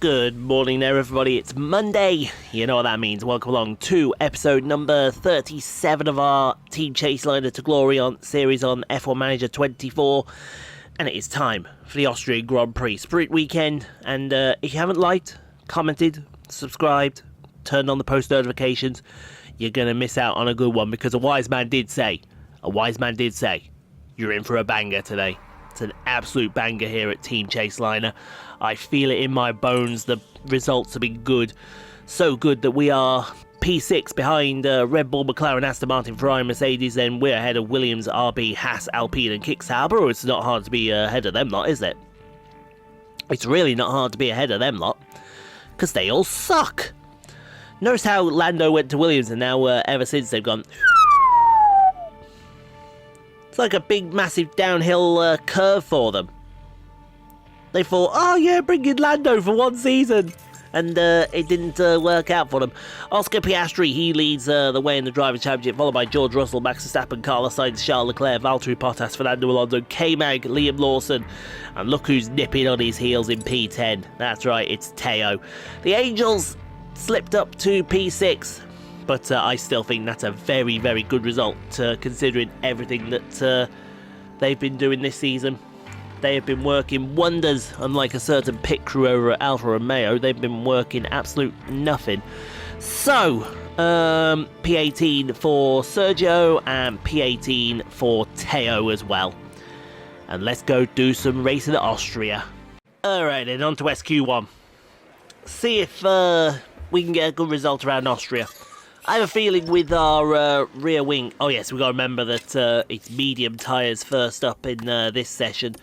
Good morning there, everybody. It's Monday. You know what that means. Welcome along to episode number 37 of our Team Chaseliner to Glory on series on F1 Manager 24. And it is time for the Austrian Grand Prix Sprint Weekend. And if you haven't liked, commented, subscribed, turned on the post notifications, you're going to miss out on a good one. Because a wise man did say, you're in for a banger today. It's an absolute banger here at Team Chaseliner. I feel it in my bones. The results have been good. So good that we are P6 behind Red Bull, McLaren, Aston Martin, Ferrari, Mercedes. Then we're ahead of Williams, RB, Haas, Alpine and Kicksauber. It's not hard to be ahead of them lot, is it? It's really not hard to be ahead of them lot. Because they all suck. Notice how Lando went to Williams and now ever since they've gone... It's like a big, massive downhill curve for them. They thought, oh yeah, bring in Lando for one season. And it didn't work out for them. Oscar Piastri, he leads the way in the Drivers' Championship, followed by George Russell, Max Verstappen, Carlos Sainz, Charles Leclerc, Valtteri Bottas, Fernando Alonso, K-Mag, Liam Lawson. And look who's nipping on his heels in P10. That's right, it's Theo. The Angels slipped up to P6. But I still think that's a very, very good result, considering everything that they've been doing this season. They have been working wonders, unlike a certain pit crew over at Alfa Romeo. They've been working absolute nothing. So, P18 for Sergio and P18 for Theo as well. And let's go do some racing at Austria. Alright then, on to SQ1. See if we can get a good result around Austria. I have a feeling with our rear wing... Oh yes, we've got to remember that it's medium tyres first up in this session.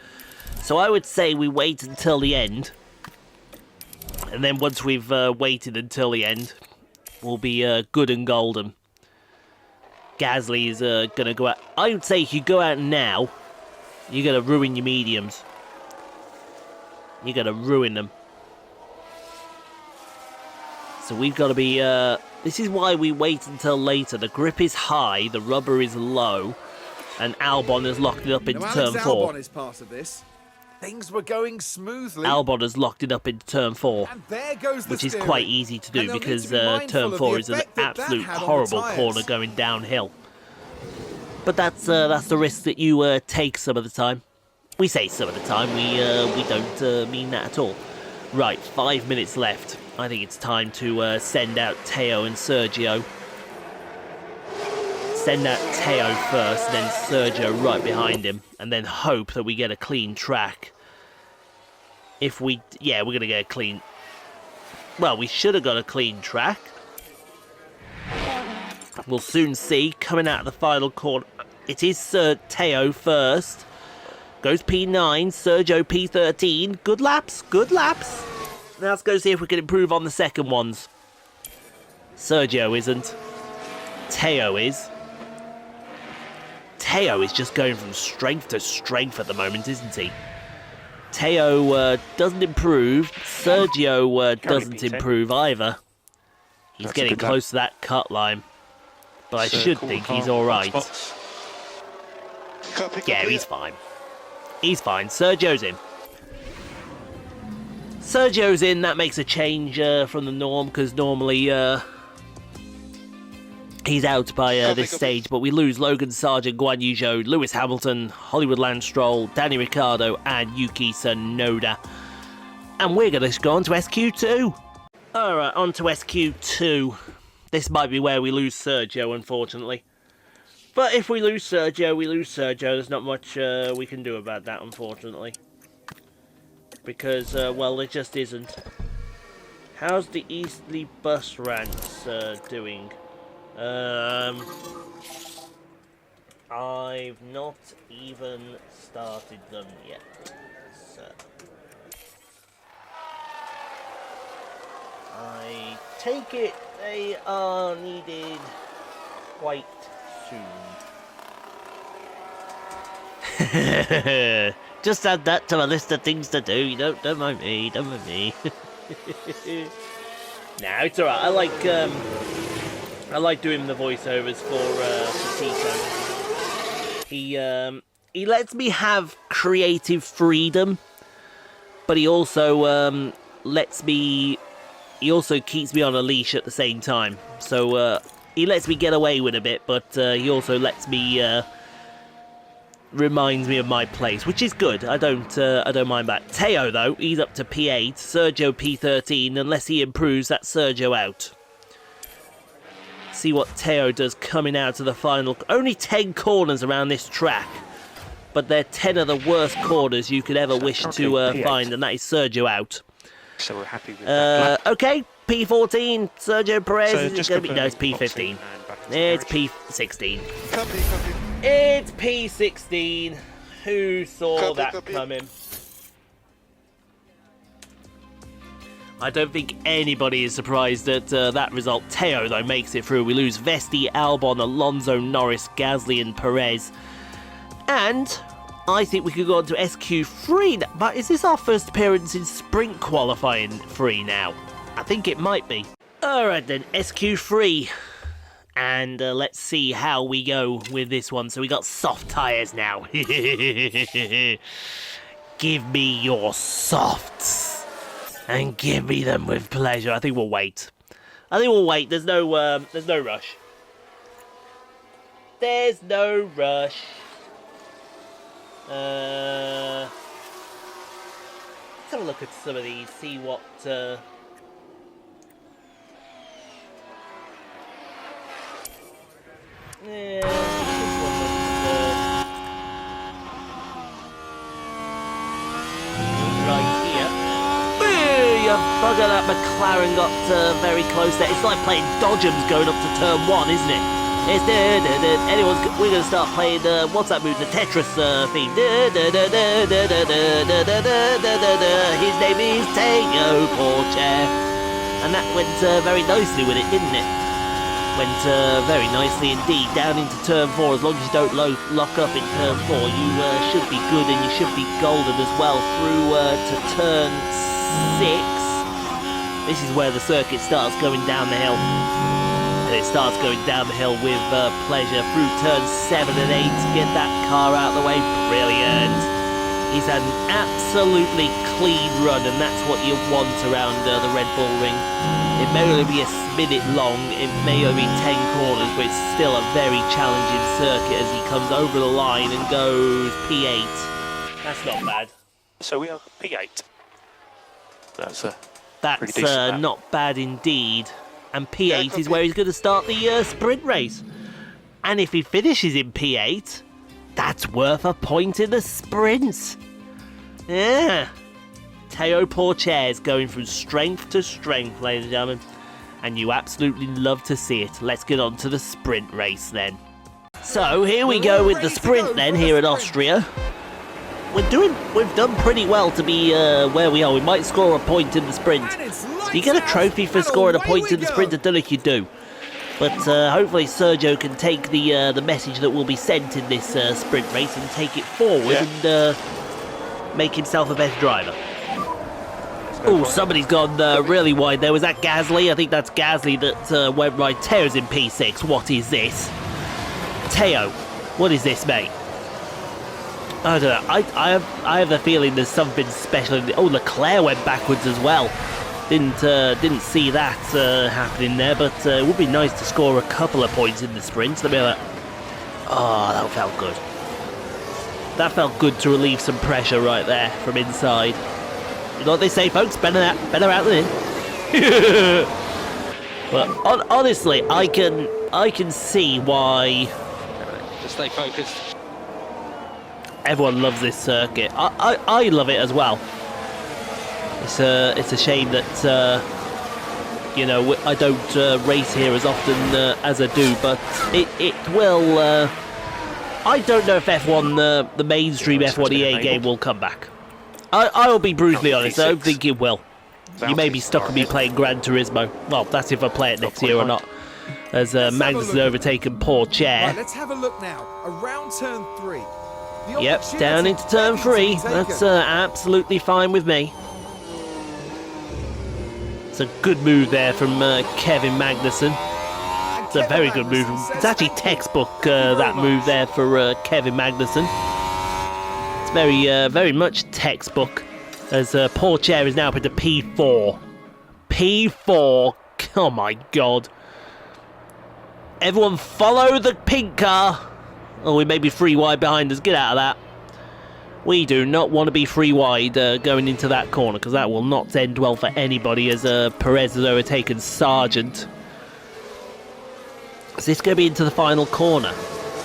So I would say we wait until the end. And then once we've waited until the end, we'll be good and golden. Gasly is going to go out... I would say if you go out now, you're going to ruin your mediums. You're going to ruin them. So we've got to be... This is why we wait until later. The grip is high, the rubber is low, and Albon has locked it up into turn 4. Albon is part of this. Things were going smoothly. Albon has locked it up into turn 4, and there goes the which is steering. quite easy to do because turn 4 is an absolute horrible corner going downhill. But that's the risk that you take some of the time. We say some of the time. We don't mean that at all. Right, 5 minutes left. I think it's time to send out Theo and Sergio. Send out Theo first, then Sergio right behind him, and then hope that we get a clean track. If we... Yeah, we're going to get a clean... Well, we should have got a clean track. We'll soon see. Coming out of the final corner. It is Theo first. Goes P9, Sergio P13. Good laps, good laps. Now let's go see if we can improve on the second ones. Sergio isn't. Theo is. Theo is just going from strength to strength at the moment, isn't he? Theo doesn't improve. Sergio doesn't improve either. He's getting close to that cut line. But I should think he's alright. Yeah, he's fine. He's fine. Sergio's in. Sergio's in. That makes a change from the norm, because normally he's out by this stage. But we lose Logan Sargent, Guan Yu Zhou, Lewis Hamilton, Hollywood Lance Stroll, Danny Ricciardo, and Yuki Tsunoda. And we're going to go on to SQ2. Alright, on to SQ2. This might be where we lose Sergio, unfortunately. But if we lose Sergio, we lose Sergio. There's not much we can do about that, unfortunately. Because, well, there just isn't. How's the Eastleigh bus rants doing? I've not even started them yet. So I take it they are needed quite soon. Just add that to a list of things to do. Don't mind me. Don't mind me. Nah, it's alright. I like doing the voiceovers for Tito. He lets me have creative freedom, but he also lets me... He also keeps me on a leash at the same time. So he lets me get away with a bit, but he also lets me... reminds me of my place, which is good. I don't mind that. Theo, though, he's up to P8. Sergio P13. Unless he improves, that's Sergio out. See what Theo does coming out of the final. Only 10 corners around this track, but they're 10 of the worst corners you could ever wish to find, and that is Sergio out. So we're happy with that. Okay, P14, Sergio Perez is going to be... No, it's confirming P15. It's P16. It's P16. Who saw that coming? I don't think anybody is surprised at that result. Theo, though, makes it through. We lose Vesti, Albon, Alonso, Norris, Gasly and Perez. And I think we could go on to SQ3. But is this our first appearance in sprint qualifying 3 now? I think it might be. Alright then, SQ3. And let's see how we go with this one. So we got soft tyres now. Give me your softs. And give me them with pleasure. I think we'll wait. There's no rush. There's no rush. Let's have a look at some of these. See what. Right here. You bugger, that McLaren got very close there. It's like playing Dodgems going up to turn 1, isn't it? It's anyone's. We're going to start playing. What's that move? The Tetris theme. His name is Theo, Pourchaire, and that went very nicely with it, didn't it? Went very nicely indeed. Down into turn 4. As long as you don't lock up in turn 4, you should be good, and you should be golden as well through to turn 6. This is where the circuit starts going down the hill. And it starts going down the hill with pleasure through turns 7 and 8 to get that car out of the way. Brilliant. He's had an absolutely clean run, and that's what you want around the Red Bull ring. It may only be a minute long, it may only be 10 corners, but it's still a very challenging circuit as he comes over the line and goes P8. That's not bad. So we are P8. That's not bad indeed. And P8 is where he's going to start the sprint race. And if he finishes in P8, that's worth a point in the sprints. Yeah. Theo Pourchaire is going from strength to strength, ladies and gentlemen. And you absolutely love to see it. Let's get on to the sprint race then. So here we go with the sprint then here at Austria. We've done pretty well to be where we are. We might score a point in the sprint. Do you get a trophy for scoring a point in the sprint? I don't know if you do. But hopefully Sergio can take the message that will be sent in this sprint race and take it forward and make himself a better driver. Oh, somebody's gone really wide there. Was that Gasly? I think that's Gasly that went right. Theo's in P6. What is this? Theo, what is this, mate? I don't know. I have a feeling there's something special. Oh, Leclerc went backwards as well. Didn't see that happening there, but it would be nice to score a couple of points in the sprint. Let me have that. Oh, that felt good. That felt good to relieve some pressure right there from inside. You know what they say, folks? Better out than in. But honestly, I can see why. Just stay focused. Everyone loves this circuit. I love it as well. It's a shame that I don't race here as often as I do, but it will. I don't know if F1 the mainstream F1 EA game will come back. I will be brutally honest. I don't think it will. You may be stuck with me playing Gran Turismo. Well, that's if I play it next year or not. As Magnus has overtaken Pourchaire. Right, let's have a look now. Around turn 3. Yep, down into turn 3. That's absolutely fine with me. It's a good move there from Kevin Magnussen. It's a very good move. It's actually textbook, that move there for Kevin Magnussen. It's very much textbook. As Pourchaire is now up into P4. P4. Oh my god. Everyone follow the pink car. Oh, we may be 3 wide behind us. Get out of that. We do not want to be 3 wide going into that corner, because that will not end well for anybody, as Perez has overtaken Sargent. Is this going to be into the final corner?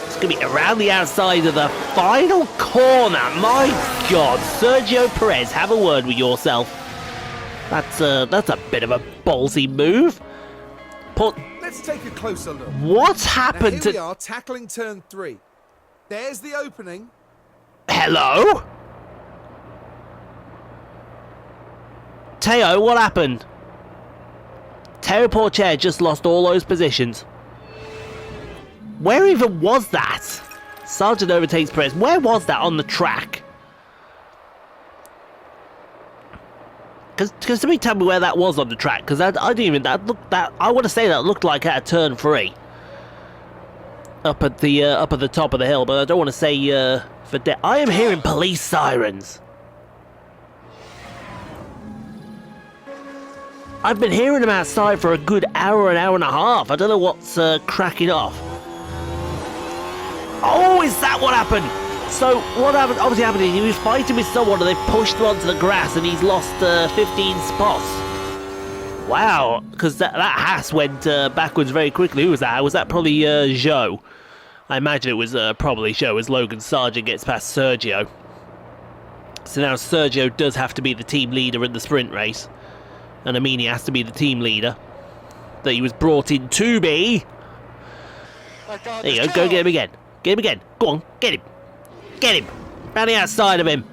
It's going to be around the outside of the final corner. My God, Sergio Perez, have a word with yourself. That's a bit of a ballsy move. Let's take a closer look. What's happened now, here we are tackling turn 3. There's the opening. Hello? Theo, what happened? Theo Pourchaire just lost all those positions. Where even was that? Sargent overtakes Perez. Where was that on the track? Because somebody tell me where that was on the track, because I didn't even I want to say that looked like at a turn 3. Up at the top of the hill, but I don't want to say for I am hearing police sirens. I've been hearing them outside for a good hour, an hour and a half. I don't know what's cracking off. Oh, is that what happened? So what happened? Obviously happened is he was fighting with someone and they pushed him onto the grass and he's lost 15 spots. Wow, because that Haas went backwards very quickly. Who was that? Was that probably Joe? I imagine it was probably Joe, as Logan Sargent gets past Sergio. So now Sergio does have to be the team leader in the sprint race. And Amini has to be the team leader that he was brought in to be. There you go, go get him again. Get him again. Go on, get him. Get him. Round the outside of him.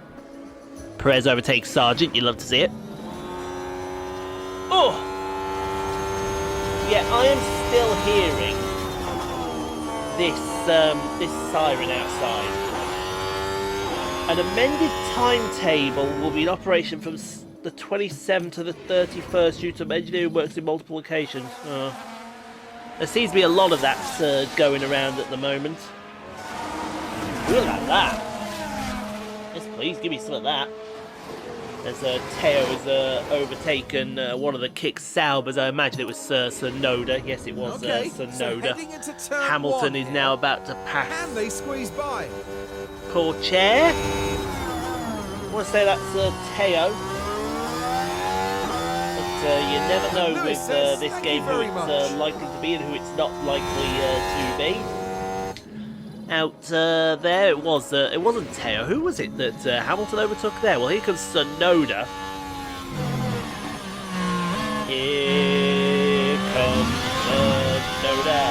Perez overtakes Sargent. You'd love to see it. Oh! Yeah, I am still hearing this siren outside. An amended timetable will be in operation from the 27th to the 31st due to engineering works in multiple locations. There seems to be a lot of that going around at the moment. Look at that. Yes, please, give me some of that. As Theo has overtaken one of the kick Saubers. I imagine it was Sonoda. Yes, it was Sonoda. So Hamilton is now about to pass. Can they squeeze by? Pourchaire. I want to say that's Theo. But you never know with this game who it's likely to be and who it's not likely to be. Out there, it wasn't Theo. Who was it that Hamilton overtook there? Well, here comes Sonoda. Here comes Sonoda.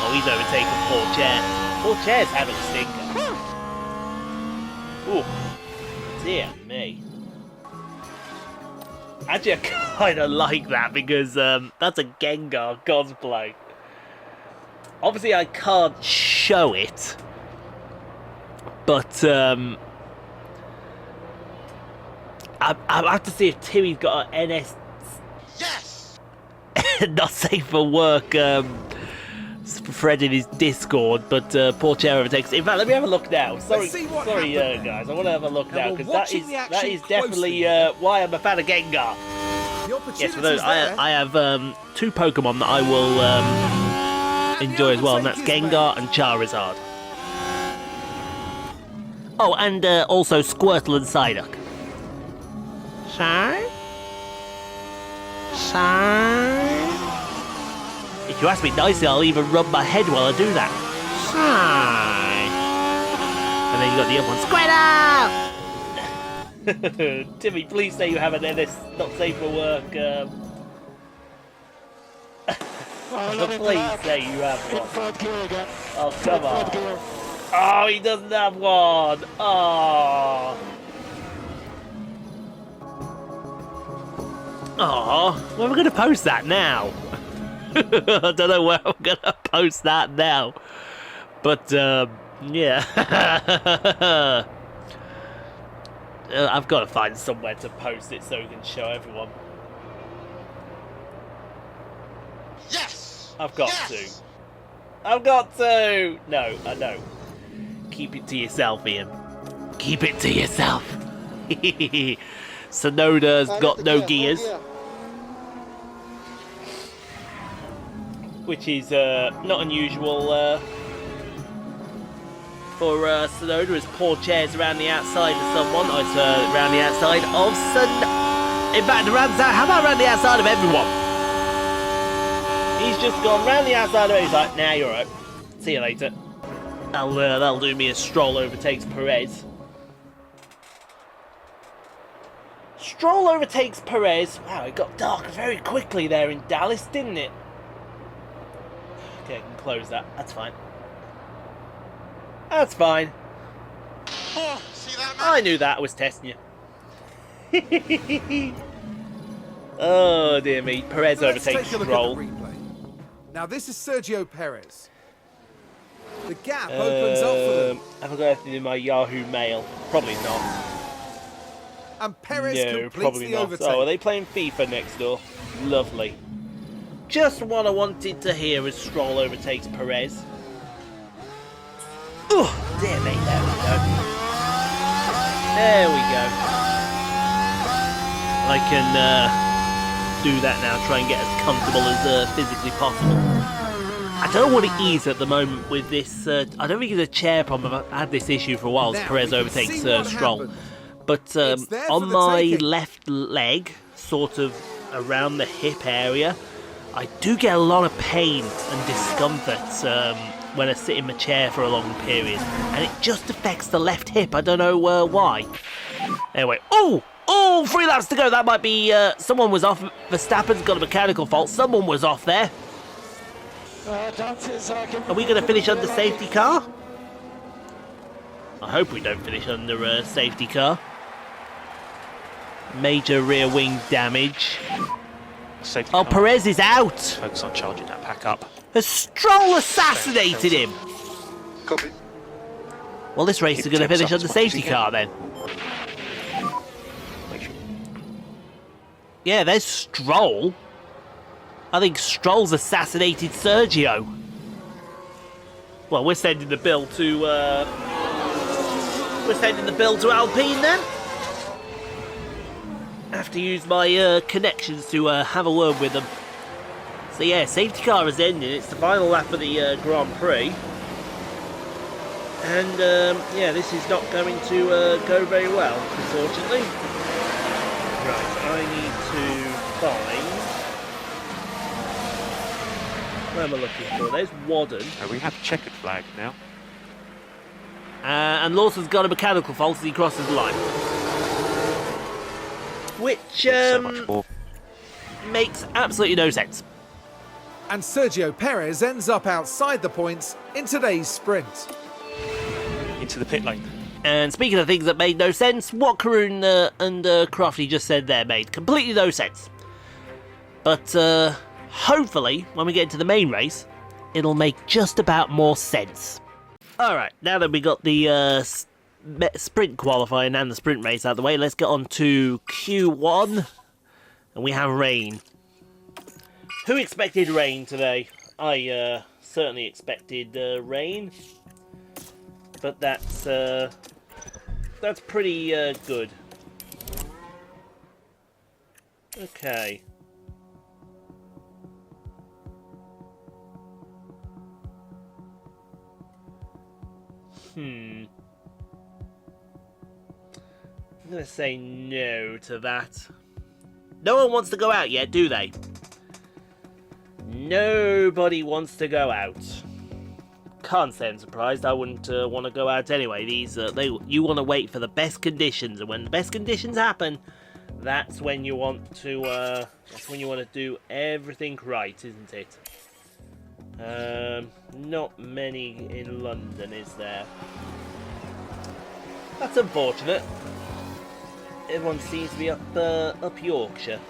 Oh, he's overtaken Pourchaire. Pourchaire's having a stinker. Ooh, dear me. Actually, I kind of like that because that's a Gengar cosplay. Obviously, I can't show it, but I have to see if Timmy's got an NS. Yes. Not safe for work. Fred in his Discord, but Pourchaire overtakes. In fact, let me have a look now. Sorry, guys. I want to have a look now because that is definitely why I'm a fan of Gengar. Yes, for those, I have 2 Pokemon that I will enjoy as well, and that's Gengar and Charizard. Oh, and also Squirtle and Psyduck. If you ask me nicely, I'll even rub my head while I do that. And then you got the other one, Squirtle! Timmy, please say you have an NS not safe for work. Please say you have one. Oh, come on. Oh, he doesn't have one. Oh. Oh, where am I going to post that now? I don't know where I'm going to post that now. But, yeah. I've got to find somewhere to post it so we can show everyone. Yes! I've got to. I've got to! No, I know. Keep it to yourself, Ian. Keep it to yourself. Sonoda's got no gears. Which is not unusual for Sonoda, as Pourchaire's around the outside of someone. Oh, it's around the outside of In fact, how about around the outside of everyone? He's just gone round the outside of it. He's like, nah, you're right. See you later. That'll do me as Stroll overtakes Perez. Stroll overtakes Perez. Wow, it got dark very quickly there in Dallas, didn't it? Okay, I can close that. That's fine. That's fine. Oh, see that, man? I knew that. I was testing you. Oh, dear me. Perez overtakes Stroll. Now, this is Sergio Perez. The gap opens up for them. Have I got anything in my Yahoo Mail? Probably not. And Perez No, completes probably the not. overtake. Oh, are they playing FIFA next door? Lovely. Just what I wanted to hear as Stroll overtakes Perez. Oh, dear me. There we go. There we go. I can do that now, try and get as comfortable as physically possible. I don't know what it is at the moment with this. I don't think it's a chair problem. I've had this issue for a while as Now, Perez we can overtakes see what Stroll. happened. But It's there on for the my taking. left leg, sort of around the hip area, I do get a lot of pain and discomfort when I sit in my chair for a long period. And it just affects the left hip. I don't know why. Anyway, oh, 3 laps to go. That might be, someone was off. Verstappen's got a mechanical fault. Someone was off there. Are we going to finish under safety car? I hope we don't finish under a safety car. Major rear wing damage. Safety Oh, car. Perez is out. Focus on charging that pack up. Has Stroll assassinated him? Copy. Well, this race is Keep going to temps finish up under as much as safety you can. car then. Make sure. Yeah, there's Stroll. I think Stroll's assassinated Sergio. Well, we're sending the bill to Alpine then. I have to use my connections to have a word with them. So yeah, safety car is ending. It's the final lap of the Grand Prix. And yeah, this is not going to go very well, unfortunately. Right, I need to find... Where am I looking for? There's Wadden. Oh, we have a checkered flag now. And Lawson's got a mechanical fault as he crosses the line. Which So much more. makes absolutely no sense. And Sergio Perez ends up outside the points in today's sprint. Into the pit lane. And speaking of things that made no sense, what Karun and Crofty just said there made completely no sense. But hopefully, when we get into the main race, it'll make just about more sense. Alright, now that we got the sprint qualifying and the sprint race out of the way, let's get on to Q1. And we have rain. Who expected rain today? I certainly expected rain. But that's pretty good. Okay. I'm gonna say no to that. No one wants to go out yet, do they? Nobody wants to go out. Can't say I'm surprised. I wouldn't want to go out anyway. You want to wait for the best conditions, and when the best conditions happen, that's when you want to. That's when you want to do everything right, isn't it? Not many in London, is there? That's unfortunate. Everyone seems to be up Yorkshire.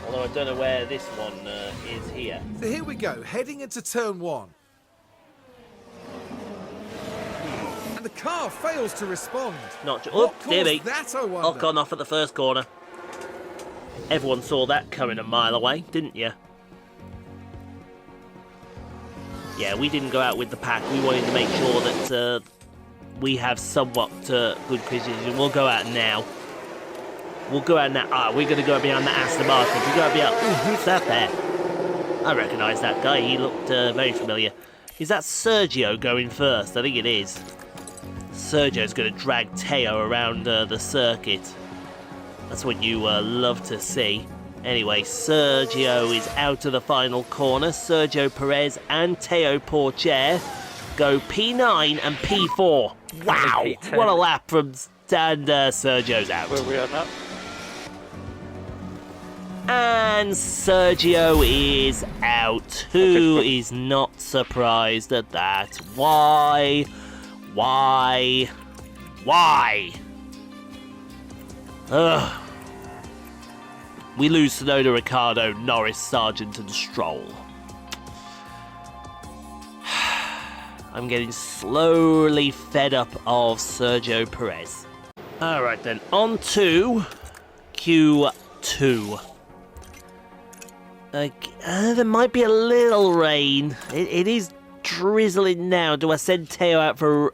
Although I don't know where this one is here. So here we go, heading into turn 1. And the car fails to respond. Not just. What Oh, dear me. caused that, I wonder? Gone off at the first corner. Everyone saw that coming a mile away, didn't you? Yeah, we didn't go out with the pack. We wanted to make sure that we have somewhat good precision. We'll go out now. We'll go out now. Ah, we're going to go behind the Aston Martin. We go behind. Ooh, who's that there? I recognise that guy. He looked very familiar. Is that Sergio going first? I think it is. Sergio's going to drag Theo around the circuit. That's what you love to see. Anyway, Sergio is out of the final corner. Sergio Perez and Theo Pourchaire go P9 and P4. Wow, what a lap from and Sergio's out. Where we are now? And Sergio is out. Who is not surprised at that? Why? Why? Why? Ugh. We lose Sonoda, Ricardo, Norris, Sargent and Stroll. I'm getting slowly fed up of Sergio Perez. Alright then, on to Q2. There might be a little rain. It is drizzling now. Do I send Theo out for...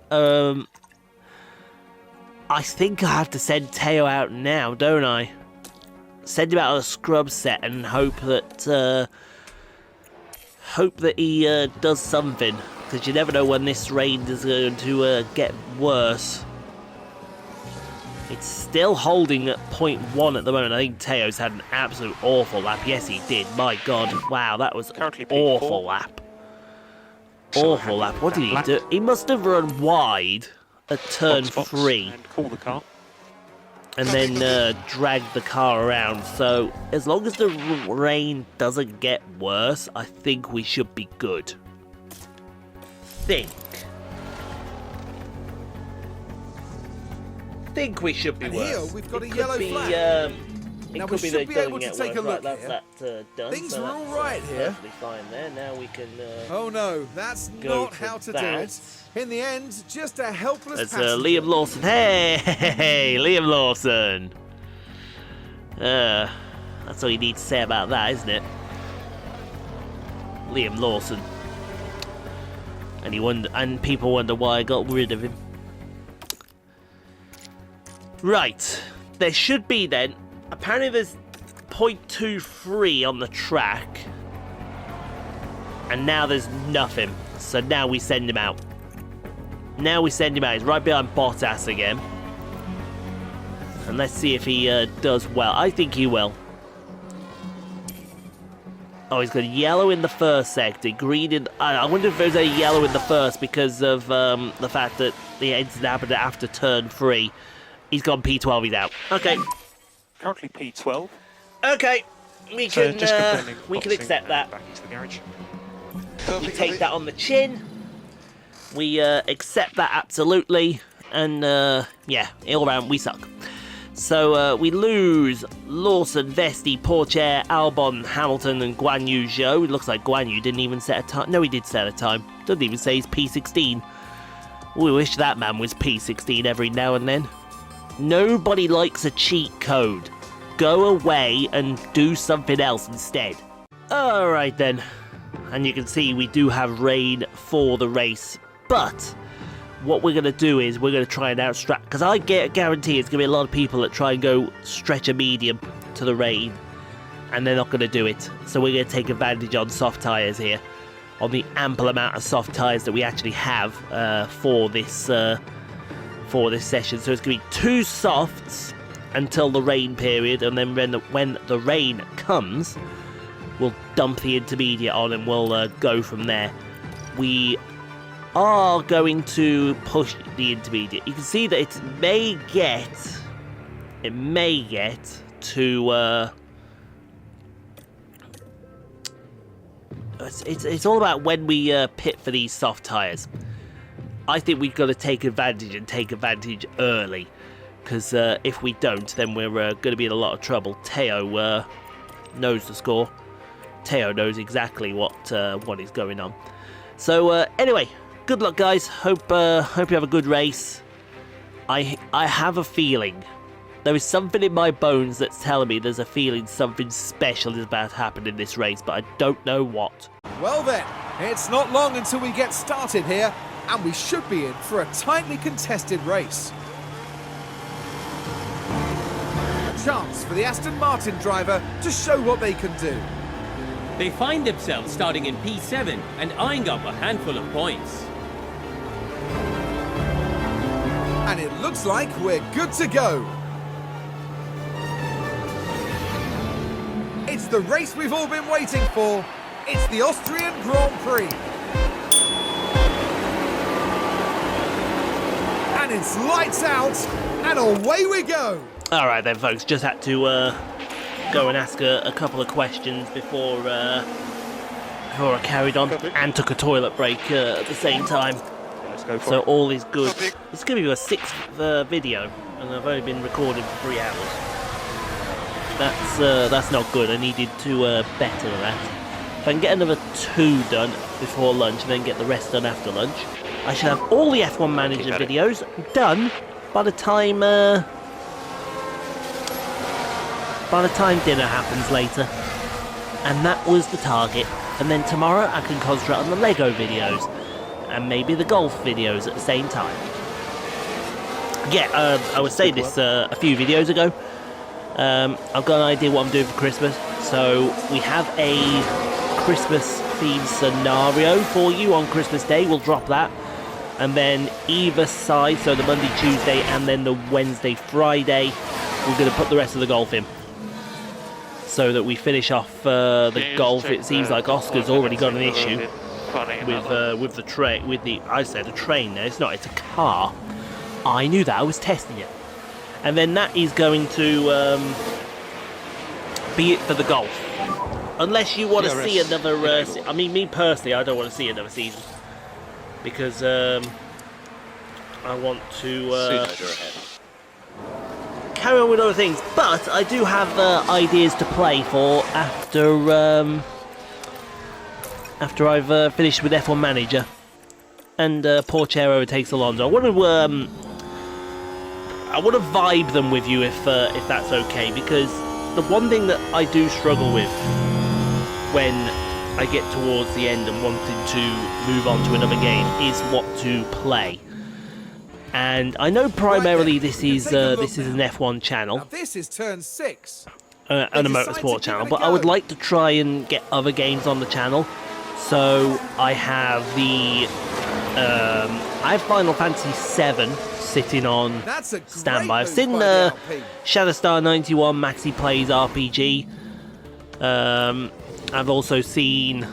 I think I have to send Theo out now, don't I? Send him out on a scrub set and hope that he does something. Because you never know when this rain is going to get worse. It's still holding at 0.1 at the moment. I think Theo's had an absolute awful lap. Yes, he did. My God. Wow, that was an awful lap. Awful lap. What did he do? He must have run wide at turn 3. And call the car. And then dragged the car around. So, as long as the rain doesn't get worse, I think we should be good. Think we should be And worse. here we've got a It yellow could be, flag. It Now could we be should they be don't able to get take a worse. look Right, here. that's done. Things so are all that's, right here. Perfectly fine there. Now we can. Oh no, that's go not for how to that. do it. In the end, just a helpless That's passenger. Liam Lawson. Hey, Liam Lawson. That's all you need to say about that, isn't it? Liam Lawson. And people wonder why I got rid of him. Right. There should be then. Apparently there's 0.23 on the track. And now there's nothing. So now we send him out. Now we send him out. He's right behind Bottas again. And let's see if he does well. I think he will. Oh, he's got yellow in the first sector, green in... I wonder if there's a yellow in the first because of the fact that the incident happened after turn 3. He's gone P12, he's out. Okay. Currently P12. Okay. We can accept that. Back into the garage. We take that on the chin. We accept that absolutely. And, yeah, all around, we suck. So, we lose Lawson, Vesti, Pourchaire, Albon, Hamilton, and Guan Yu Zhou. It looks like Guan Yu didn't even set a time. No, he did set a time. Doesn't even say he's P16. We wish that man was P16 every now and then. Nobody likes a cheat code. Go away and do something else instead. Alright then. And you can see we do have rain for the race. But what we're going to do is we're going to try and outstrap. Because I guarantee it's going to be a lot of people that try and go stretch a medium to the rain. And they're not going to do it. So we're going to take advantage on soft tyres here. On the ample amount of soft tyres that we actually have for this session. So it's going to be 2 softs until the rain period, and then when the rain comes, we'll dump the intermediate on and we'll go from there. We are going to push the intermediate. You can see that it may get to it's all about when we pit for these soft tyres. I think we've got to take advantage early, because if we don't, then we're going to be in a lot of trouble. Theo knows the score. Theo knows exactly what is going on. So anyway, good luck, guys. Hope you have a good race. I have a feeling. There is something in my bones that's telling me there's a feeling something special is about to happen in this race, but I don't know what. Well then, it's not long until we get started here. And we should be in for a tightly contested race. A chance for the Aston Martin driver to show what they can do. They find themselves starting in P7 and eyeing up a handful of points. And it looks like we're good to go. It's the race we've all been waiting for. It's the Austrian Grand Prix. And it's lights out, and away we go. All right then, folks. Just had to go and ask a couple of questions before I carried on and took a toilet break at the same time. Let's go for So it. all is good. It's going to be a 6th video, and I've only been recording for 3 hours. That's not good. I needed to better that. If I can get another 2 done before lunch, and then get the rest done after lunch, I should have all the F1 Manager videos done by the time dinner happens later. And that was the target. And then tomorrow I can concentrate on the Lego videos and maybe the golf videos at the same time. Yeah, I was saying this a few videos ago. I've got an idea what I'm doing for Christmas. So we have a Christmas themed scenario for you on Christmas Day. We'll drop that. And then either side, so the Monday, Tuesday, and then the Wednesday, Friday, we're going to put the rest of the golf in. So that we finish off the golf. It seems like Oscar's already got an issue with the train. I said a train there. It's not. It's a car. I knew that. I was testing it. And then that is going to be it for the golf. Unless you want to see another. I mean, me personally, I don't want to see another season because I want to carry on with other things. But I do have ideas to play for after I've finished with F1 Manager and Pourchaire overtakes Alonso. I want to vibe them with you if that's okay, because the one thing that I do struggle with when I get towards the end and wanting to move on to another game is what to play. And I know primarily this is an F1 channel. Now this is turn 6. And a motorsport channel, but I would like to try and get other games on the channel. So I have I have Final Fantasy VII sitting on standby. I've seen Shadowstar 91 Maxi Plays RPG. I've also seen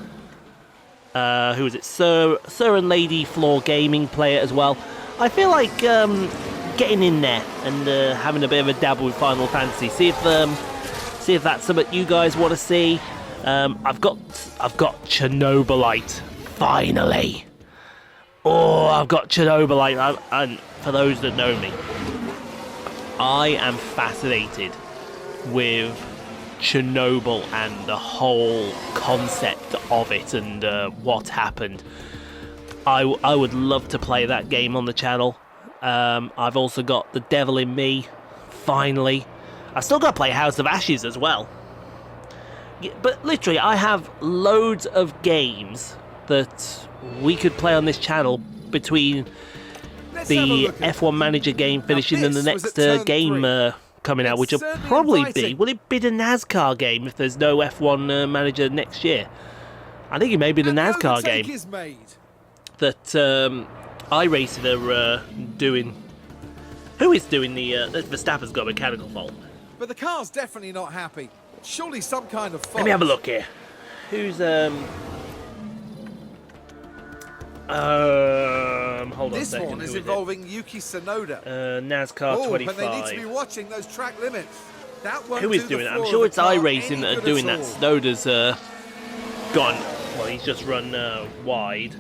who is it? Sir and Lady Floor Gaming play it as well. I feel like getting in there and having a bit of a dabble with Final Fantasy. See if that's something you guys want to see. I've got Chernobylite finally. Oh, I've got Chernobylite. And for those that know me, I am fascinated with Chernobyl and the whole concept of it and what happened. I would love to play that game on the channel. I've also got The Devil in Me, finally. I've still got to play House of Ashes as well. Yeah, but literally, I have loads of games that we could play on this channel between the F1 Manager game finishing and the next game coming out, which will probably be... Will it be the NASCAR game if there's no F1 Manager next year? I think it may be the NASCAR game that iRacing are doing. Who is doing the Verstappen's got a mechanical fault. But the car's definitely not happy. Surely some kind of fault. Let me have a look here. Who's hold on a second. This one is involving Yuki Tsunoda. NASCAR 25. But they need to be watching those track limits. That won't Who is doing it? I'm sure it's iRacing that are doing that. Tsunoda's gone. Well, he's just run wide.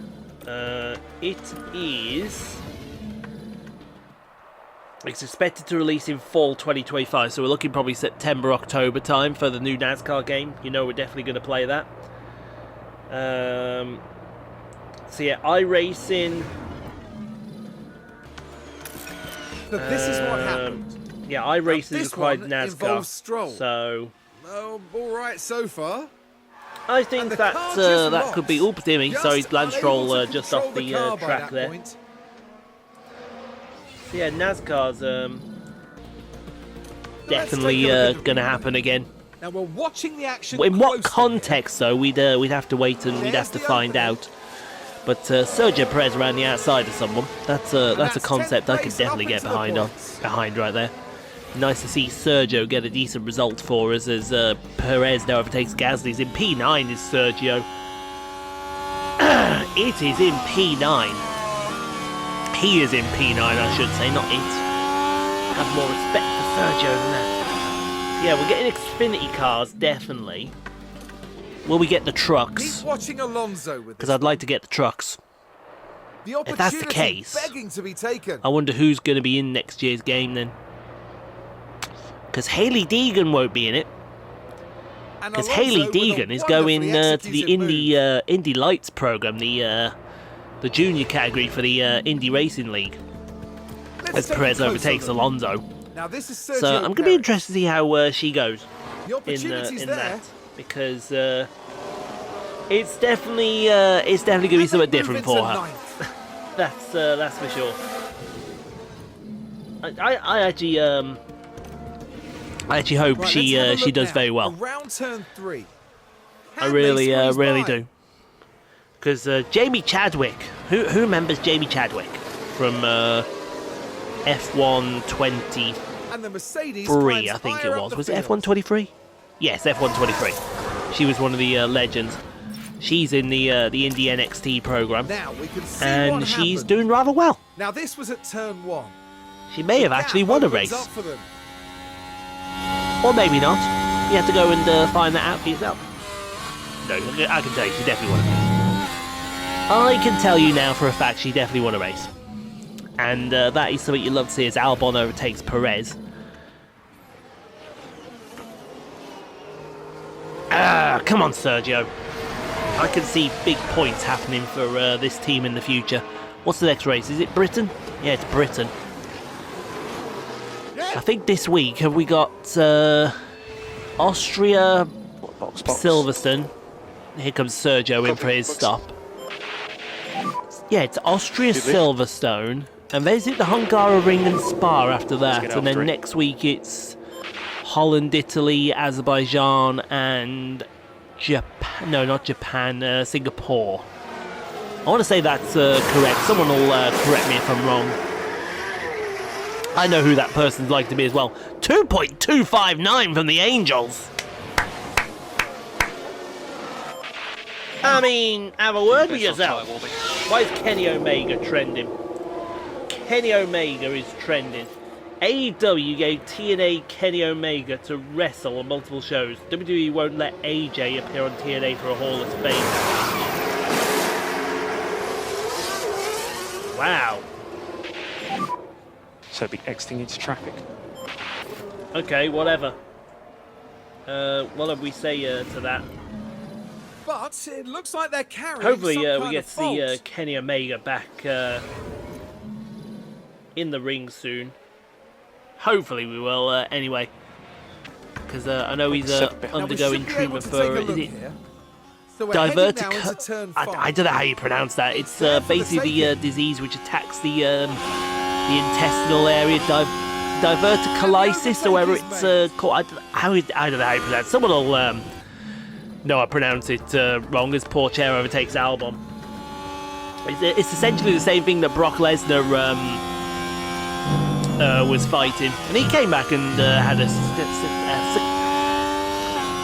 It is. It's expected to release in fall 2025, so we're looking probably September, October time for the new NASCAR game. You know we're definitely going to play that. So yeah, iRacing. But this is what happened. Yeah, iRacing is acquired NASCAR. Involves Stroll. So. Oh, all right so far. I think And the that car just that could be... lost. Oop, dear me. Sorry, Lance unable Stroll to just control off the car by track that there. point. Yeah, NASCAR's Let's definitely take a look at the going to happen again. Now we're watching the action. In what closely context, though, we'd have to wait and we'd have to find out. But Sergio Perez around the outside of someone, that's a concept I could definitely get behind right there. Nice to see Sergio get a decent result for us as Perez now overtakes Gasly. He's in P9 is Sergio. It is in P9. He is in P9, I should say, not it. Have more respect for Sergio than that. Yeah, we're getting Xfinity cars, definitely. Will we get the trucks? Keep watching Alonso with Because this. I'd like to get the trucks. The If that's the opportunity case, begging to be taken. I wonder who's going to be in next year's game then. Because Hayley Deegan won't be in it. And Because Alonso Hayley with a Deegan is going wonderfully to the executed Indy Lights program, the junior category for the Indy Racing League, move. Let's as take a Perez closer overtakes look. Alonso. Now this is Sergio So I'm going to be Perez. interested to see how she goes The opportunity's in there. that, because it's definitely going to be Can something they different move for into her. ninth? That's for sure. I actually hope Right, she let's have a she look does now. very well. Around turn 3. I really Really do. Because Jamie Chadwick, who remembers Jamie Chadwick from F1 23? And the Mercedes I think it was. Was it F1 23? Yes, F1 23. She was one of the legends. She's in the Indy NXT program, Now we can see and what she's happened. doing rather well. Now this was at turn 1. She may have actually won a race, Up for them. or maybe not. You have to go and find that out for yourself. No, I can tell you, she definitely won a race. I can tell you now for a fact she definitely won a race. And that is something you love to see as Albon overtakes Perez. Come on, Sergio. I can see big points happening for this team in the future. What's the next race? Is it Britain? Yeah, it's Britain. I think this week have we got Austria, Box. Silverstone. Here comes Sergio in for his stop. Yeah, it's Austria, Excuse me? Silverstone, and then is it the Hungaroring and Spa after that, get and then after it. next week it's Holland, Italy, Azerbaijan, and Japan. No, not Japan. Singapore. I want to say that's correct. Someone will correct me if I'm wrong. I know who that person's like to be as well. 2.259 from the Angels. I mean, have a word with yourself. Why is Kenny Omega trending? Kenny Omega is trending. AEW gave TNA Kenny Omega to wrestle on multiple shows. WWE won't let AJ appear on TNA for a Hall of Fame match. Wow. So it'd be exiting into traffic. Okay, whatever. What did we say to that? But it looks like they're carrying Hopefully some we kind get of to see fault. Kenny Omega back in the ring soon. Hopefully we will anyway. Because I know he's Now, we undergoing should be able treatment to for... take a Is look it here. So we're heading now into divertic... turn I 5. don't know how you pronounce that. It's there for the basically the taking. disease which attacks the intestinal area. Diverticulitis, or whatever it's called. I don't know how you pronounce it. Someone will... No, I pronounce it wrong as Pourchaire overtakes Albon. It's essentially the same thing that Brock Lesnar was fighting. And he came back and had a...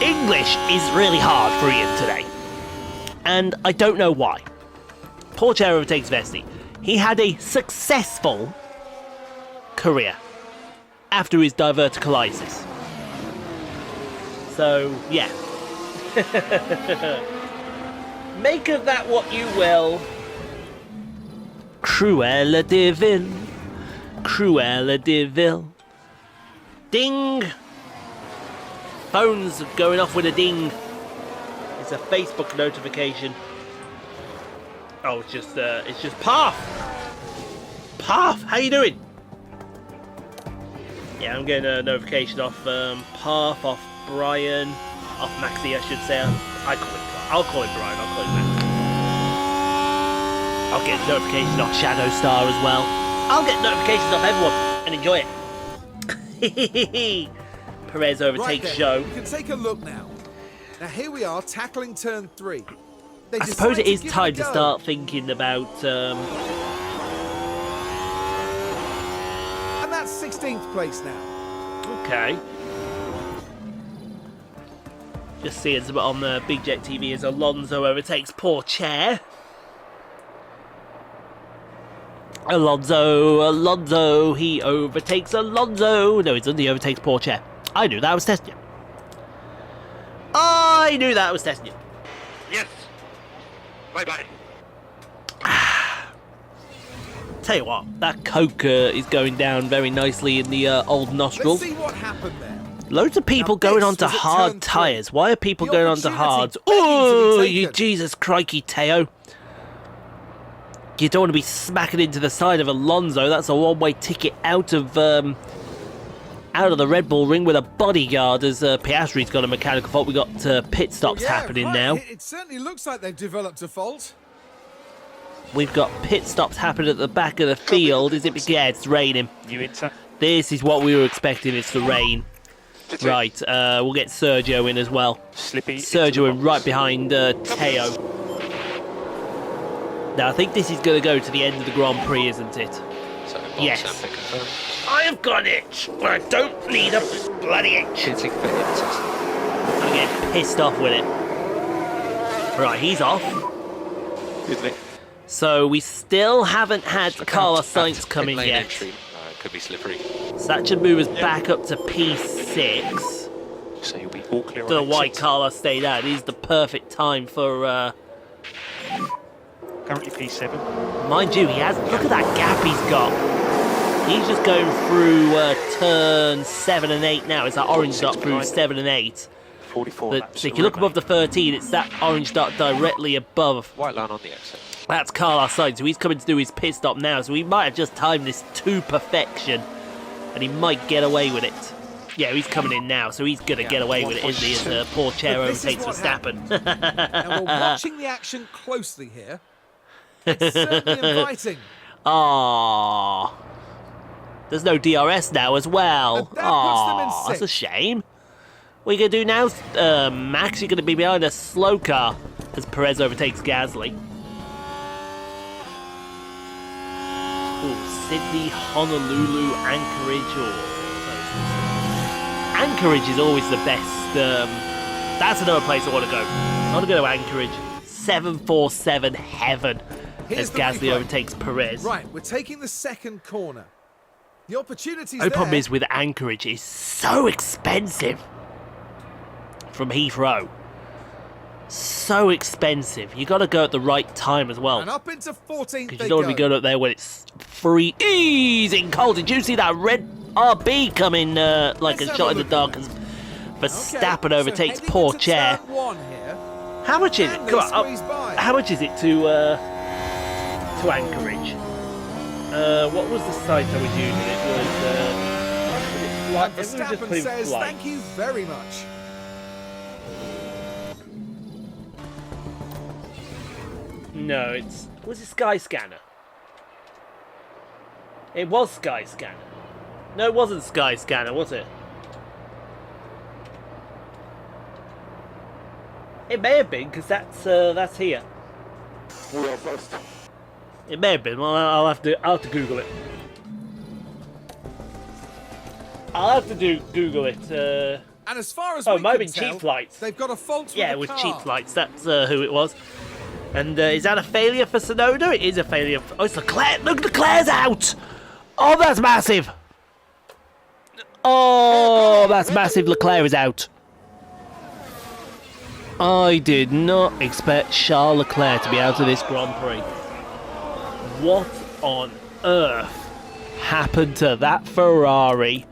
English is really hard for Ian today. And I don't know why. Pourchaire overtakes Vesti. He had a successful career after his diverticulitis. So, yeah. Make of that what you will. Cruella de Vil. Cruella de Vil. Ding! Phone's going off with a ding. It's a Facebook notification. Oh, it's just Path! Path, how you doing? Yeah, I'm getting a notification off Path, off Brian, off Maxi, I should say. I'll call him Brian. I'll call him Max. I'll get notifications off Shadow Star as well. I'll get notifications off everyone and enjoy it. Perez overtakes Right Joe. then, we can take a look now. Now here we are tackling turn 3. They I suppose it decide is give time a to go. start thinking about. And that's 16th place now. Okay. Just seeing some on the Big Jet TV as Alonso overtakes Pourchaire. Alonso, he overtakes Alonso. No, he doesn't, he overtakes Pourchaire. I knew that, I was testing you. I knew that, I was testing you. Yes. Bye-bye. Tell you what, that Coke is going down very nicely in the old nostrils. Let's see what happened there. Loads of people Now going this onto was at turn hard 3. tyres. Why are people The going onto opportunity hards? begging to be Oh, you taken. Jesus crikey, Theo. You don't want to be smacking into the side of Alonso. That's a one-way ticket out of the Red Bull ring with a bodyguard as Piastri's got a mechanical fault. We got pit stops Yeah, happening right. now. It certainly looks like they've developed a fault. We've got pit stops happening at the back of the field. Is it? Yeah, it's raining. You enter. This is what we were expecting. It's the rain. Right, we'll get Sergio in as well. Slippy. Sergio in right behind Theo. Now, I think this is going to go to the end of the Grand Prix, isn't it? So, Yes. Sample confirmed. I have got an itch. I don't need a bloody itch. Pitting for hit. I'm getting pissed off with it. Right, he's off. Good Nick. So we still haven't had Carlos Sainz come in yet. Entry. Could be slippery. So that should move us back up to P6. So you'll be all clear on Don't know why exit. Carlos stayed out. It is the perfect time for... Currently P7. Mind you, he has... Look at that gap he's got. He's just going through turn 7 and 8 now. It's that orange dot through 7 and 8. 44 But laps. so if you look above the 13, it's that orange dot directly above. White line on the exit. That's Carlos Sainz, so he's coming to do his pit stop now. So we might have just timed this to perfection. And he might get away with it. Yeah, he's coming in now, so he's going to get away with it, isn't he? As Pourchaire But this is overtakes what Verstappen. Now we're watching the action closely here. It's certainly inviting. Aww. There's no DRS now as well. And that puts them in Aww, that's a sixth. shame. What are you going to do now, Max? You're going to be behind a slow car as Perez overtakes Gasly. Ooh, Sydney, Honolulu, Anchorage, Anchorage is always the best. That's another place I want to go. I want to go to Anchorage. 747 heaven Here's as the Gasly replay. overtakes Perez. Right, we're taking the second corner. The opportunity's The there. problem is with Anchorage, it's so expensive from Heathrow. So expensive. You got to go at the right time as well. And up into 14th Because they you don't want to go. be going up there when it's freezing cold. Did you see that red RB coming like Let's a have shot a in the look dark at as Okay, Verstappen so overtakes heading Pourchaire? into turn 1 here. How much is it? And Come they on, squeeze by. how much is it to Anchorage? What was the site I was using? It was And let me just Verstappen put in says, flight. thank you very much. No, was it Skyscanner? It was Skyscanner. No, it wasn't Skyscanner, was it? It may have been, because that's here. It may have been. Well, I'll have to Google it. I'll have to Google it. And as far as Oh, we it might have can been tell, cheap flights. they've got a fault Yeah, it with was the cheap car. flights. That's who it was. And is that a failure for Sonoda? It is a failure. Oh, it's Leclerc. Look, Leclerc's out. Oh, that's massive. Oh, that's massive. Leclerc is out. I did not expect Charles Leclerc to be out of this Grand Prix. What on earth happened to that Ferrari?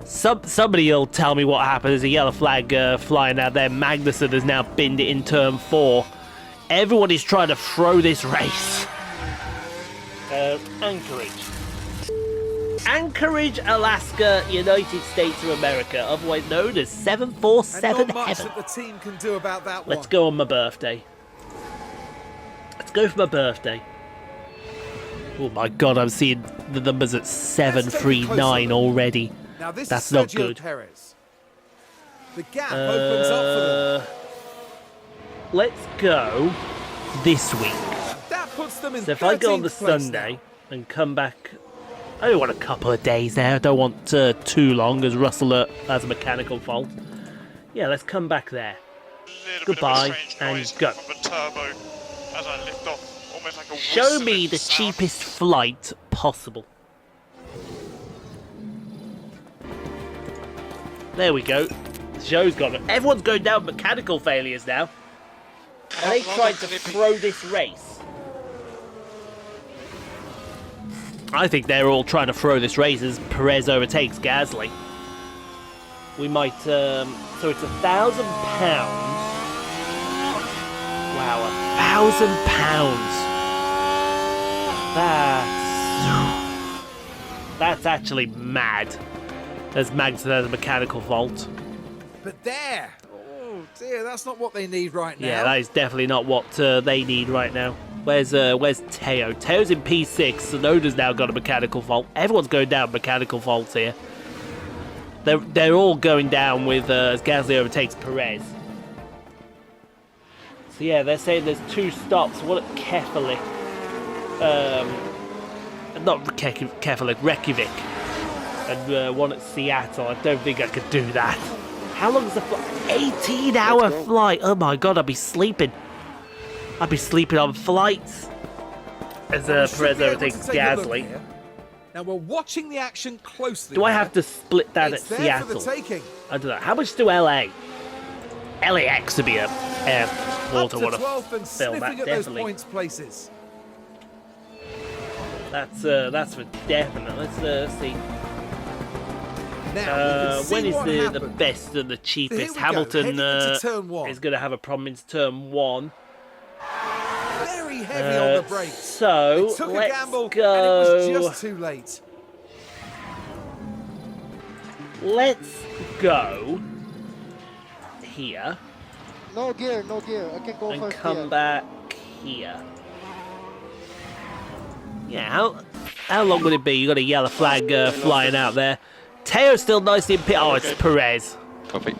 Somebody will tell me what happened. There's a yellow flag flying out there. Magnussen has now binned it in turn 4. Everyone is trying to throw this race. Anchorage. Anchorage, Alaska, United States of America, otherwise known as 747 And not much Heaven. that the team can do about that one. Let's go on my birthday. Let's go for my birthday. Oh my god, I'm seeing the numbers at 739 already. Now this That's is not Sergio good. Perez. The gap opens up for them. Let's go this week. That puts them in So if I go on the 13th place Sunday now. and come back, I don't want a couple of days there. I don't want too long, as Russell has a mechanical fault. Yeah, let's come back there. Goodbye, and go. From the turbo as I lift off, almost like a Show me whistling the sound. cheapest flight possible. There we go. The show's gone. Everyone's going down mechanical failures now. And they tried to throw this race. I think they're all trying to throw this race as Perez overtakes Gasly. We might, so it's £1,000. Wow, £1,000. That's actually mad. As Mags has a mechanical fault. But there. Oh dear, that's not what they need right now. Yeah, that is definitely not what they need right now. Where's Theo? Theo's in P6. Sonoda's now got a mechanical fault. Everyone's going down mechanical faults here. They're all going down with as Gasly overtakes Perez. So yeah, they're saying there's 2 stops. One at Kefalik. Not Kefalik, Reykjavik. And one at Seattle. I don't think I could do that. How long is the flight? 18-hour flight. Oh my god, I'd be sleeping. I'd be sleeping on flights. As Well, we should Perez be able overtakes to take a look Gasly. here. Now we're watching the action closely. Do I here. have to split that It's at there for the Seattle? taking. I don't know. How much do LA? LAX to be a airport Up I to want to 12th and film sniffing that, at those definitely. points places. That's for definite. Let's see. Now, we can see When is what the happened. best and the Here cheapest? we go, Hamilton heading into turn 1. is going to have a problem into turn 1. Very heavy on the brakes. So They took a let's gamble go. and it was just too late. Let's go here No gear, no gear. I can go and first come gear. back here. Yeah, how long would it be? You got a yellow flag flying out there. Teo's still nicely in pit. Oh, it's Perez. Copy.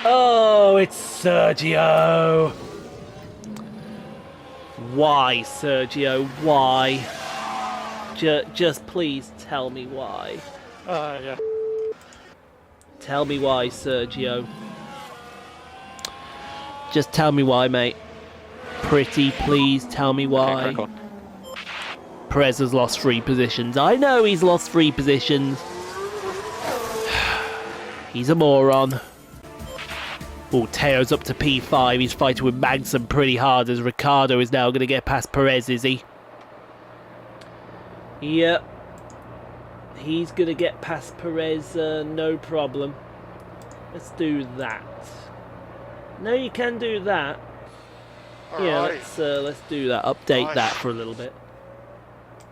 Oh, it's Sergio. Why, Sergio? Why? Just please tell me why. Yeah. Tell me why, Sergio. Just tell me why, mate. Pretty please tell me why. Okay, crack on. Perez has lost 3 positions. I know he's lost 3 positions. He's a moron. Oh, Teo's up to P5. He's fighting with Magnussen pretty hard as Ricciardo is now going to get past Perez, is he? Yep. He's going to get past Perez, no problem. Let's do that. No, you can do that. Yeah, let's do that. Update that for a little bit.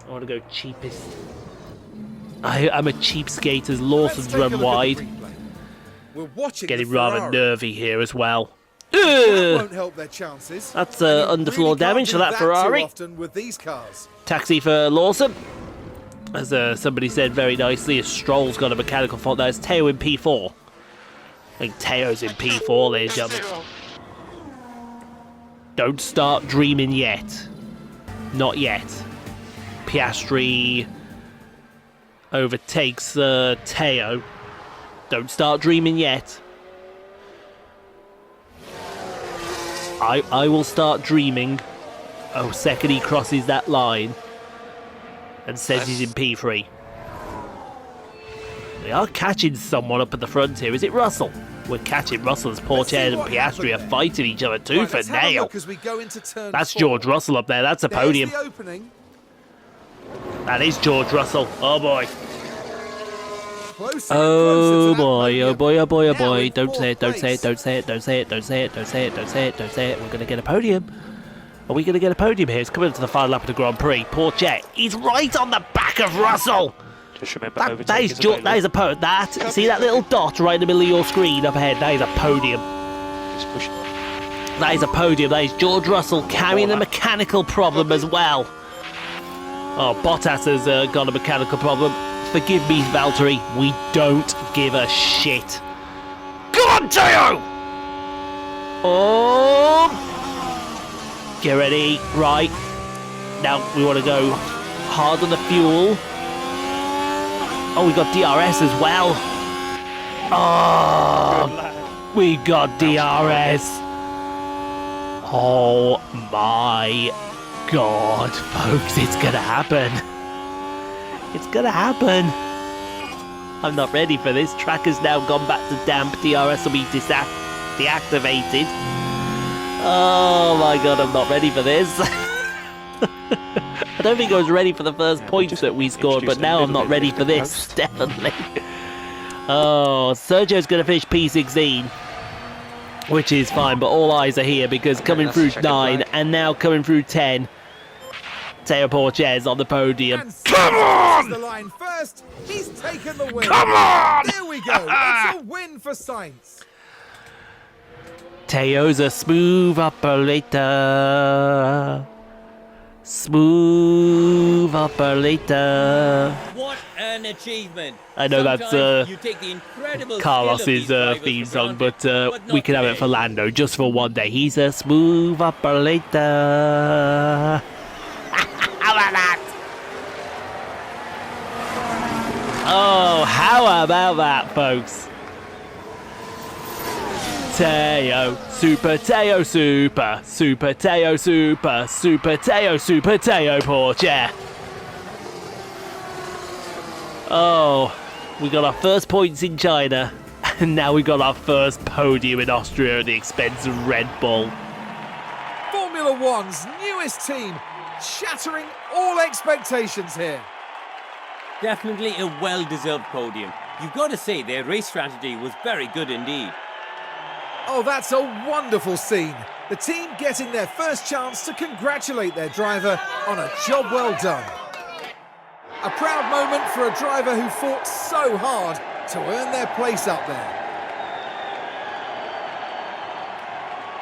I want to go cheapest. I'm a cheapskate as Lawson's Let's take a run look at the wide. replay. We're watching Getting the rather Ferrari. nervy here as well. That won't help their chances. That's And you underfloor really damage for can't that do Ferrari. Too often with these cars. Taxi for Lawson. As somebody said very nicely, as Stroll's got a mechanical fault. Now it's Theo in P4. I think Teo's in P4, ladies and gentlemen. Don't start dreaming yet. Not yet. Piastri overtakes Theo. Don't start dreaming yet. I will start dreaming. Oh, second he crosses that line and says he's in P3. We are catching someone up at the front here. Is it Russell? We're catching Russell as Pourchaire and what Piastri happened are fighting each other tooth Right, let's and have a nail. look as we go into turn That's 4. George Russell up there. That's a There's podium. the opening. That is George Russell. Oh boy. Closer and Oh closer to that boy, oh podium. boy, oh boy, oh Now boy. in Don't say it, don't fourth say it, don't say it, don't say it, don't say it, don't say it, don't say it, don't say it. We're going to get a podium. Are we going to get a podium here? It's coming to the final lap of the Grand Prix. Pourchaire, he's right on the back of Russell. Just remember, That overtaking is is that is a podium. See that little dot right in the middle of your screen up ahead? That is a podium. Just push. That is a podium. That is George Russell carrying a mechanical problem as well. Oh, Bottas has got a mechanical problem. Forgive me, Valtteri. We don't give a shit. Come on, Theo! Oh! Get ready. Right. Now we want to go hard on the fuel. Oh, we got DRS as well. Oh, we got DRS. Oh my God, folks, it's gonna happen. It's gonna happen. I'm not ready for this. Track has now gone back to damp. DRS will be deactivated. Oh my God, I'm not ready for this. I don't think I was ready for the first points that we scored, but now I'm not ready for this, definitely. Oh, Sergio's going to finish P16, which is fine, but all eyes are here because coming through 9 and now coming through 10, Theo Pourchaire's on the podium. And Come on! The line first. He's taken the win. Come on! There we go. It's a win for Sainz. Theo's a smooth operator. Smooth operator. What an achievement! I know Sometimes that's you take the incredible Carlos's skill of these drivers theme for song, granted, but not we can have it today. for Lando just for one day. He's a smooth operator. How about that? Oh, how about that, folks? Theo, Super Theo, Super Theo, Super Theo, Super Theo Pourchaire. Oh, we got our first points in China, and now we got our first podium in Austria at the expense of Red Bull. Formula One's newest team, shattering all expectations here. Definitely a well-deserved podium. You've got to say their race strategy was very good indeed. Oh, that's a wonderful scene. The team getting their first chance to congratulate their driver on a job well done. A proud moment for a driver who fought so hard to earn their place up there.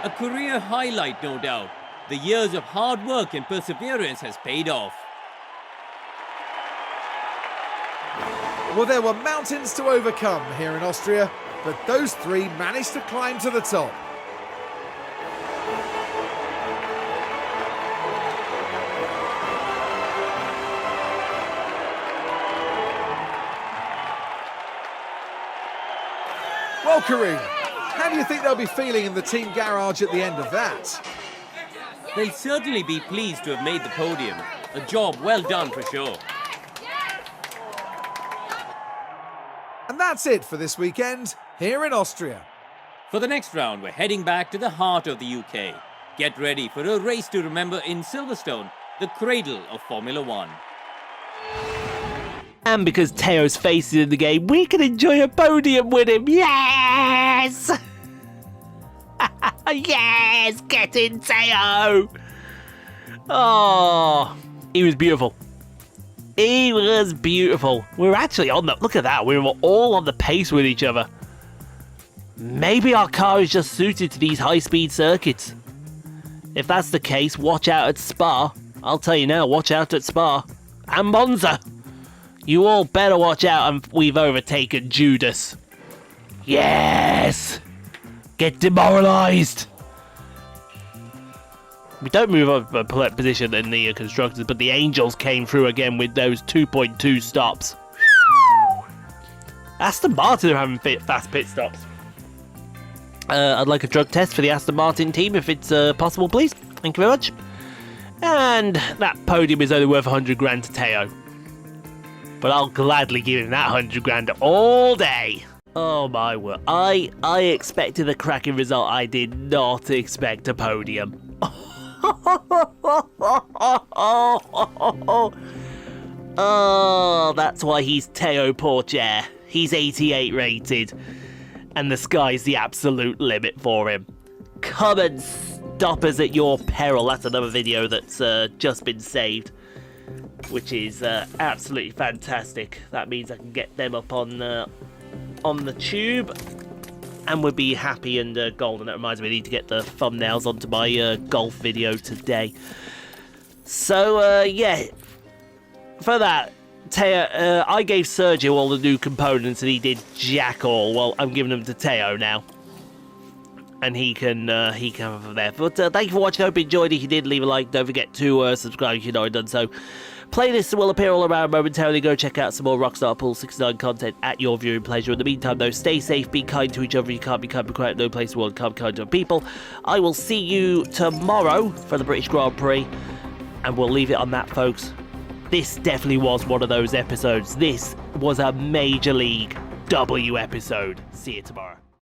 A career highlight, no doubt. The years of hard work and perseverance has paid off. Well, there were mountains to overcome here in Austria, but those three managed to climb to the top. Well, Kareem, how do you think they'll be feeling in the team garage at the end of that? They'll certainly be pleased to have made the podium. A job well done for sure. And that's it for this weekend here in Austria. For the next round, we're heading back to the heart of the UK. Get ready for a race to remember in Silverstone, the cradle of Formula One. And because Theo's face is in the game, we can enjoy a podium with him. Yes! Yes! Get in, Theo! Oh, he was beautiful. He was beautiful. We were actually on the... Look at that. We were all on the pace with each other. Maybe our car is just suited to these high-speed circuits. If that's the case, watch out at Spa. I'll tell you now, watch out at Spa. And Monza. You all better watch out, and we've overtaken Judas. Yes! Get demoralised! We don't move up a position in the constructors, but the Angels came through again with those 2.2 stops. Aston Martin are having fast pit stops. I'd like a drug test for the Aston Martin team if it's possible, please. Thank you very much. And that podium is only worth 100 grand to Theo. But I'll gladly give him that 100 grand all day. Oh my word. I expected a cracking result. I did not expect a podium. Oh, that's why he's Theo Pourchaire. He's 88 rated. And the sky's the absolute limit for him. Come and stop us at your peril. That's another video that's just been saved. which is absolutely fantastic. That means I can get them up on the tube, and we'll be happy and golden. That reminds me, I need to get the thumbnails onto my golf video today. So yeah, for that, Theo, I gave Sergio all the new components and he did jack all. Well, I'm giving them to Theo now, and he can have them from there. But thank you for watching. I hope you enjoyed. If you did, leave a like. Don't forget to subscribe if you've not done so. Playlists will appear all around momentarily. Go check out some more Rockstar Pool 69 content at your viewing pleasure. In the meantime, though, stay safe, be kind to each other. You can't be kind, be quiet. No place in the world can't be kind to people. I will see you tomorrow for the British Grand Prix, and we'll leave it on that, folks. This definitely was one of those episodes. This was a Major League W episode. See you tomorrow.